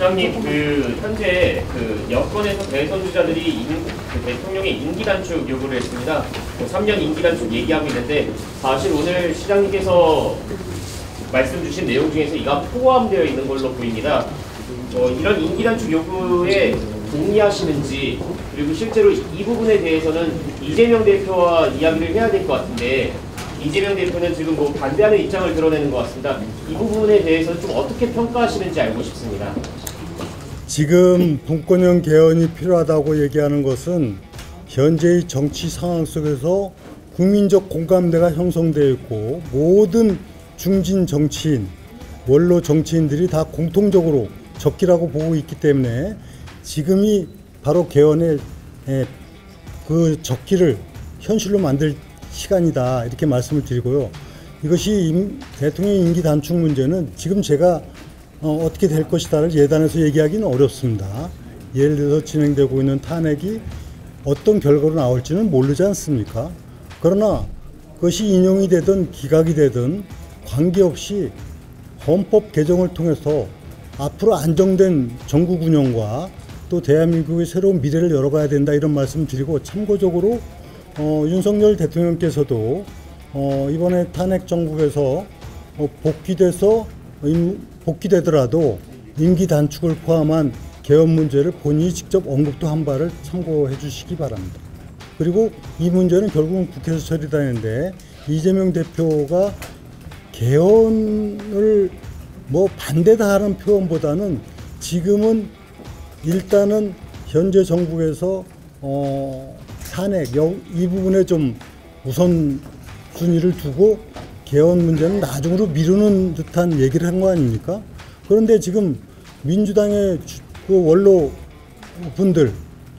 부장님, 현재 여권에서 대선 주자들이 대통령의 임기 단축 요구를 했습니다. 3년 임기 단축 얘기하고 있는데 사실 오늘 시장님께서 말씀 주신 내용 중에서 이가 포함되어 있는 걸로 보입니다. 이런 임기 단축 요구에 동의하시는지, 그리고 실제로 이 부분에 대해서는 이재명 대표와 이야기를 해야 될 것 같은데 이재명 대표는 지금 반대하는 입장을 드러내는 것 같습니다. 이 부분에 대해서 좀 어떻게 평가하시는지 알고 싶습니다. 지금 분권형 개헌이 필요하다고 얘기하는 것은 현재의 정치 상황 속에서 국민적 공감대가 형성되어 있고 모든 중진 정치인, 원로 정치인들이 다 공통적으로 적기라고 보고 있기 때문에 지금이 바로 개헌의 그 적기를 현실로 만들 시간이다, 이렇게 말씀을 드리고요. 이것이 대통령 임기 단축 문제는 지금 제가 어떻게 될 것이다를 예단해서 얘기하기는 어렵습니다. 예를 들어서 진행되고 있는 탄핵이 어떤 결과로 나올지는 모르지 않습니까? 그러나 그것이 인용이 되든 기각이 되든 관계없이 헌법 개정을 통해서 앞으로 안정된 정국 운영과 또 대한민국의 새로운 미래를 열어가야 된다, 이런 말씀 드리고, 참고적으로 윤석열 대통령께서도 이번에 탄핵 정국에서 복귀되더라도 임기 단축을 포함한 개헌 문제를 본인이 직접 언급도 한 바를 참고해 주시기 바랍니다. 그리고 이 문제는 결국은 국회에서 처리되는데 이재명 대표가 개헌을 반대다 하는 표현보다는 지금은 일단은 현재 정국에서 탄핵 이 부분에 좀 우선순위를 두고 개헌 문제는 나중으로 미루는 듯한 얘기를 한 거 아닙니까? 그런데 지금 민주당의 그 원로 분들,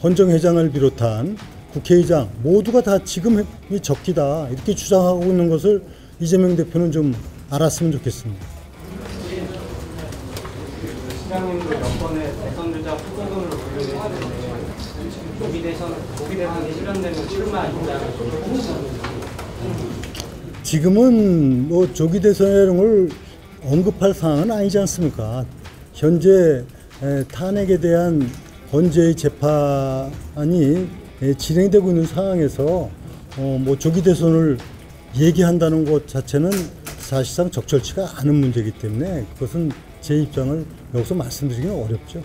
헌정회장을 비롯한 국회의장 모두가 다 지금이 적기다, 이렇게 주장하고 있는 것을 이재명 대표는 좀 알았으면 좋겠습니다. 시장님도 여권의 대선 주자 후보군으로 분류를 해야 되는데 조기 대선이 실현되면 출마 입장을 지금은 조기 대선이라는 걸 언급할 상황은 아니지 않습니까? 현재 탄핵에 대한 헌재의 재판이 진행되고 있는 상황에서 조기 대선을 얘기한다는 것 자체는 사실상 적절치가 않은 문제이기 때문에 그것은 제 입장을 여기서 말씀드리기는 어렵죠.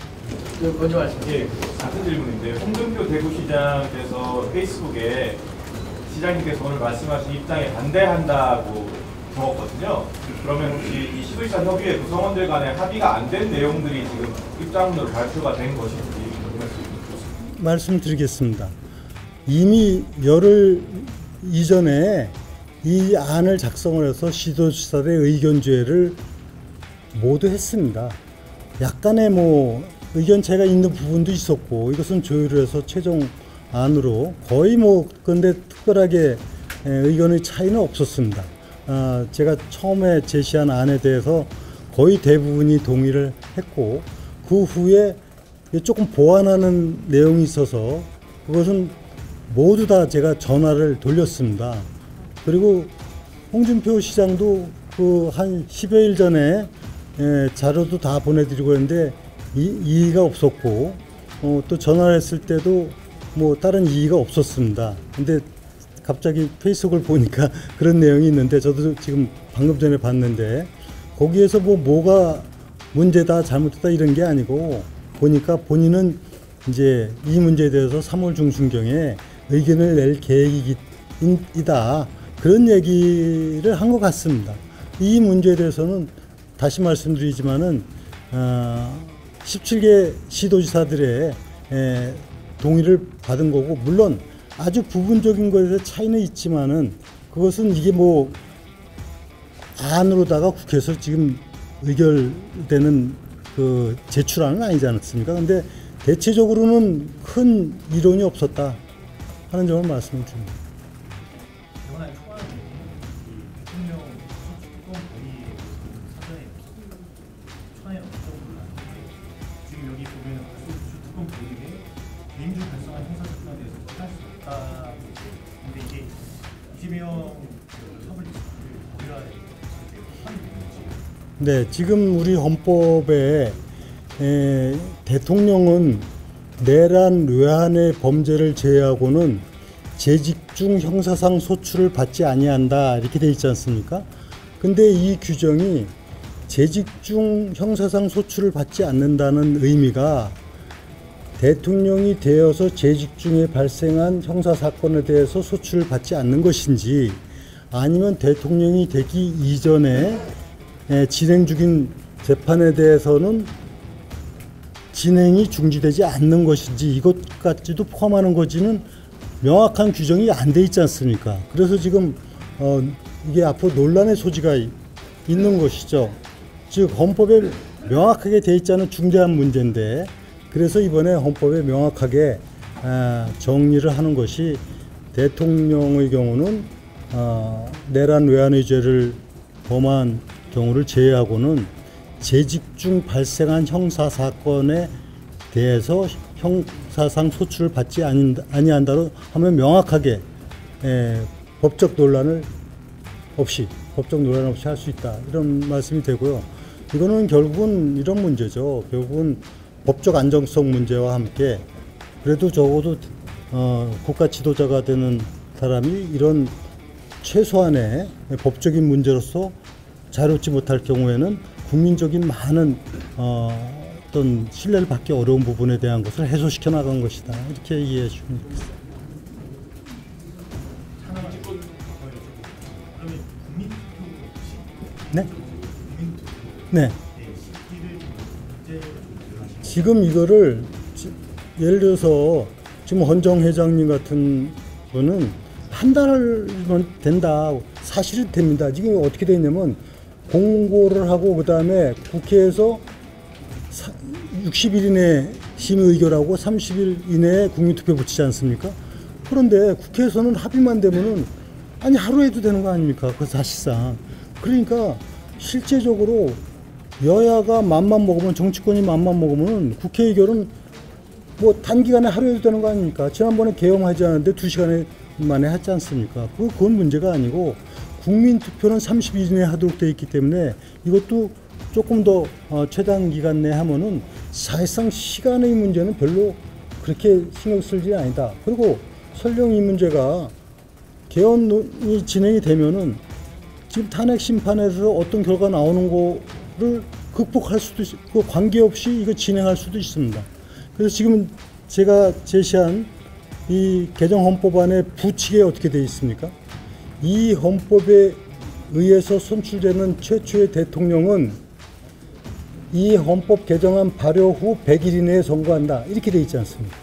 먼저 말씀드릴게요. 같은 질문인데, 홍준표 대구시장께서 페이스북에 시장님께서 오늘 말씀하신 입장에 반대한다고 적었거든요. 그러면 혹시 이 시도지사 협의회 구성원들 간에 합의가 안 된 내용들이 지금 입장문으로 발표가 된 것인지 말씀드리겠습니다. 이미 열흘 이전에 이 안을 작성을 해서 시도지사들의 의견조회를 모두 했습니다. 약간의 의견 차이가 있는 부분도 있었고, 이것은 조율을 해서 최종 안으로 거의 근데 특별하게 의견의 차이는 없었습니다. 제가 처음에 제시한 안에 대해서 거의 대부분이 동의를 했고, 그 후에 조금 보완하는 내용이 있어서 그것은 모두 다 제가 전화를 돌렸습니다. 그리고 홍준표 시장도 한 10여일 전에 자료도 다 보내드리고 했는데 이의가 없었고, 또 전화를 했을 때도 다른 이의가 없었습니다. 근데 갑자기 페이스북을 보니까 그런 내용이 있는데, 저도 지금 방금 전에 봤는데 거기에서 뭐가 문제다 잘못됐다 이런 게 아니고, 보니까 본인은 이제 이 문제에 대해서 3월 중순경에 의견을 낼 계획이다, 그런 얘기를 한 것 같습니다. 이 문제에 대해서는 다시 말씀드리지만은 17개 시도지사들의 동의를 받은 거고, 물론 아주 부분적인 것에 차이는 있지만은 그것은 이게 안으로다가 국회에서 지금 의결되는 제출안은 아니지 않습니까? 근데 대체적으로는 큰 이론이 없었다 하는 점을 말씀을 드립니다. 이번에 초안에 대통령 특검 본의 사전에 초안에 없다고 나왔는데, 지금 여기 보면은 특검 본의에 개인중 발생한 형사사건에 대해서 할 수 없다. 근데 이게 이재명 처벌리스트를 법률화에 한 내용이지. 네, 지금 우리 헌법에 대통령은 내란 외환의 범죄를 제외하고는 재직 중 형사상 소출을 받지 아니한다 이렇게 돼 있지 않습니까? 근데 이 규정이 재직 중 형사상 소출을 받지 않는다는 의미가 대통령이 되어서 재직 중에 발생한 형사 사건에 대해서 소출을 받지 않는 것인지, 아니면 대통령이 되기 이전에 진행 중인 재판에 대해서는 진행이 중지되지 않는 것인지, 이것까지도 포함하는 것인지는 명확한 규정이 안 돼 있지 않습니까? 그래서 지금 이게 앞으로 논란의 소지가 있는 것이죠. 즉 헌법에 명확하게 돼 있지 않은 중대한 문제인데, 그래서 이번에 헌법에 명확하게 정리를 하는 것이, 대통령의 경우는 내란 외환의 죄를 범한 경우를 제외하고는 재직 중 발생한 형사 사건에 대해서 형사상 소출을 받지 아니한다로 하면 명확하게 법적 논란 없이 할 수 있다, 이런 말씀이 되고요. 이거는 결국은 이런 문제죠. 결국은 법적 안정성 문제와 함께, 그래도 적어도 국가 지도자가 되는 사람이 이런 최소한의 법적인 문제로서 자유롭지 못할 경우에는 국민적인 많은 어떤 신뢰를 받기 어려운 부분에 대한 것을 해소시켜 나간 것이다, 이렇게 이해해 주시면 좋겠습니다. 하나만 그러면 국민 투표 시 네? 국민 투표 네. 시기를 언제 조율하시나요? 지금 이거를 예를 들어서 지금 헌정 회장님 같은 분은 한 달이면 된다, 사실은 됩니다. 지금 어떻게 돼 있냐면 공고를 하고 그 다음에 국회에서 60일 이내 심의 의결하고 30일 이내에 국민투표 붙이지 않습니까? 그런데 국회에서는 합의만 되면은 아니 하루 해도 되는 거 아닙니까? 그 사실상. 그러니까 실제적으로 여야가 맘만 먹으면, 정치권이 맘만 먹으면 국회 의결은 뭐 단기간에 하루 해도 되는 거 아닙니까? 지난번에 계엄하지 않았는데 2시간 만에 하지 않습니까? 그건 문제가 아니고, 국민투표는 30일 이내에 하도록 되어 있기 때문에 이것도 조금 더 최단 기간 내에 하면은 사실상 시간의 문제는 별로 그렇게 신경 쓸 일이 아니다. 그리고 설령 이 문제가 개헌이 진행이 되면은 지금 탄핵 심판에서 어떤 결과 나오는 거를 극복할 수도 있고, 관계없이 이거 진행할 수도 있습니다. 그래서 지금 제가 제시한 이 개정 헌법안의 부칙에 어떻게 되어 있습니까? 이 헌법에 의해서 선출되는 최초의 대통령은 이 헌법 개정안 발효 후 100일 이내에 선거한다, 이렇게 되어 있지 않습니까?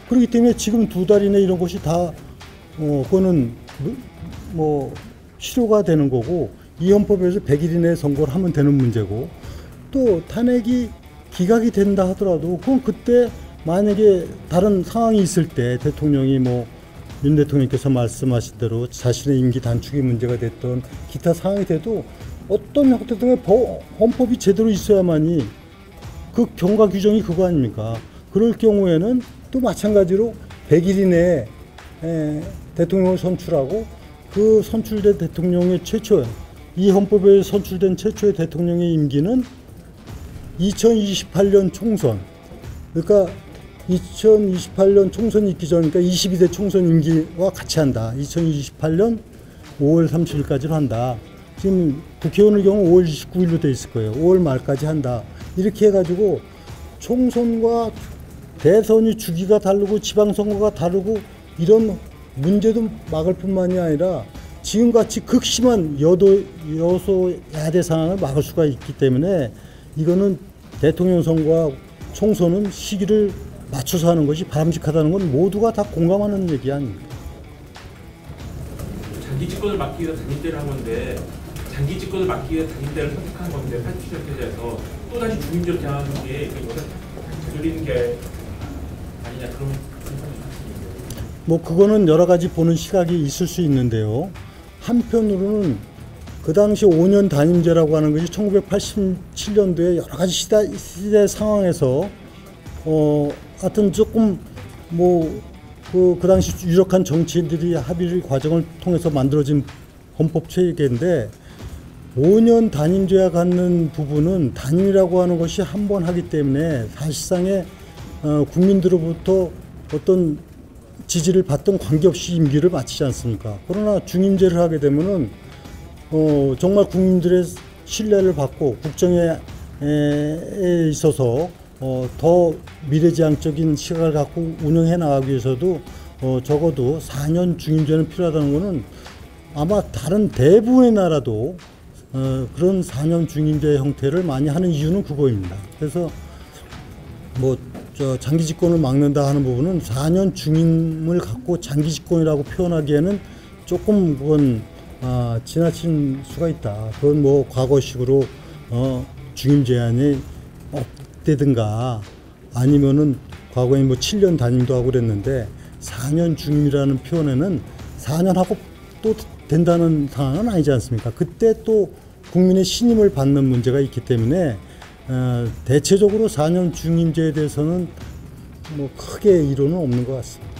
그렇기 때문에 지금 2달 이내 이런 것이 다 그거는 뭐 실효가 되는 거고, 이 헌법에서 100일 이내에 선거를 하면 되는 문제고, 또 탄핵이 기각이 된다 하더라도 그건 그때 만약에 다른 상황이 있을 때, 대통령이 뭐 윤 대통령께서 말씀하신 대로 자신의 임기 단축이 문제가 됐던 기타 상황이 돼도 어떤 형태든 헌법이 제대로 있어야만이, 그 경과 규정이 그거 아닙니까? 그럴 경우에는 또 마찬가지로 100일 이내에 대통령을 선출하고, 그 선출된 대통령의 이 헌법에 선출된 최초의 대통령의 임기는 2028년 총선, 그러니까 2028년 총선이 있기 전, 그러니까 22대 총선 임기와 같이 한다. 2028년 5월 30일까지로 한다. 지금 국회의원의 경우 5월 29일로 돼 있을 거예요. 5월 말까지 한다. 이렇게 해가지고 총선과 대선이 주기가 다르고 지방선거가 다르고 이런 문제도 막을 뿐만이 아니라 지금같이 극심한 여소야대 상황을 막을 수가 있기 때문에, 이거는 대통령 선거와 총선은 시기를 맞춰서 하는 것이 바람직하다는 건 모두가 다 공감하는 얘기 아닙니까? 장기 집권을 막기 위해서 단일대를 한 건데, 장기 집권을 막기 위해 단일대를 선택한 건데, 87년대에서 또다시 주민제로 대항하는 게 이거는 되돌리는 게 아니냐, 그런 생각이 있습니다. 뭐 그거는 여러 가지 보는 시각이 있을 수 있는데요. 한편으로는 그 당시 5년 단임제라고 하는 것이 1987년도에 여러 가지 시대 상황에서 하여튼 조금 그 당시 유력한 정치인들이 합의 과정을 통해서 만들어진 헌법 체계인데, 5년 단임제와 갖는 부분은 단임이라고 하는 것이 한 번 하기 때문에 사실상의 국민들로부터 어떤 지지를 받던 관계없이 임기를 마치지 않습니까? 그러나 중임제를 하게 되면은 정말 국민들의 신뢰를 받고 국정에 있어서 더 미래지향적인 시각을 갖고 운영해 나가기 위해서도 적어도 4년 중임제는 필요하다는 것은 아마 다른 대부분의 나라도 그런 4년 중임제 형태를 많이 하는 이유는 그거입니다. 그래서 장기 집권을 막는다 하는 부분은 4년 중임을 갖고 장기 집권이라고 표현하기에는 조금 그건 지나친 수가 있다. 그건 과거식으로 중임 제한이 없대든가 아니면은 과거에 7년 단임도 하고 그랬는데 4년 중임이라는 표현에는 4년 하고 또 된다는 상황은 아니지 않습니까? 그때 또 국민의 신임을 받는 문제가 있기 때문에 대체적으로 4년 중임제에 대해서는 크게 이론은 없는 것 같습니다.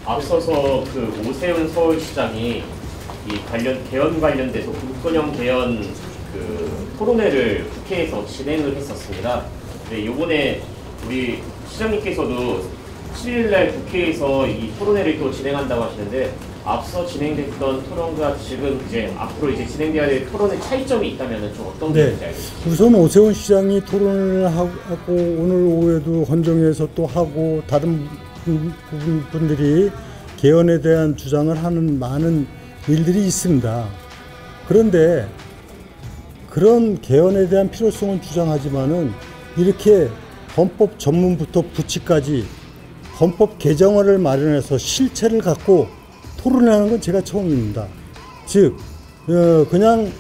앞서서 그 오세훈 서울시장이 이 개헌 관련돼서 국권형 개헌 그 토론회를 국회에서 진행을 했었습니다. 네, 요번에 우리 시장님께서도 7일날 국회에서 이 토론회를 또 진행한다고 하시는데 앞서 진행됐던 토론과 지금 이제 앞으로 이제 진행돼야 될 토론의 차이점이 있다면 좀 어떤 게 있는지 알겠습니다. 우선 오세훈 시장이 토론을 하고 오늘 오후에도 헌정에서 또 하고 다른 분들이 개헌에 대한 주장을 하는 많은 일들이 있습니다. 그런데 그런 개헌에 대한 필요성은 주장하지만은 이렇게 헌법 전문부터 부치까지 헌법 개정안을 마련해서 실체를 갖고 토론하는 건 제가 처음입니다. 즉 그냥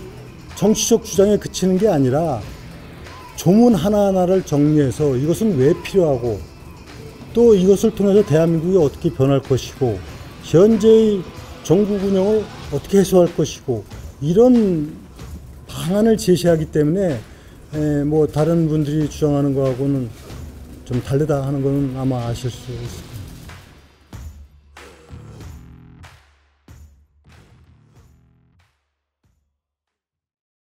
정치적 주장에 그치는 게 아니라 조문 하나하나를 정리해서 이것은 왜 필요하고 또 이것을 통해서 대한민국이 어떻게 변할 것이고 현재의 정국 운영을 어떻게 해소할 것이고 이런 방안을 제시하기 때문에 다른 분들이 주장하는 거하고는 좀 다르다 하는 것은 아마 아실 수 있습니다.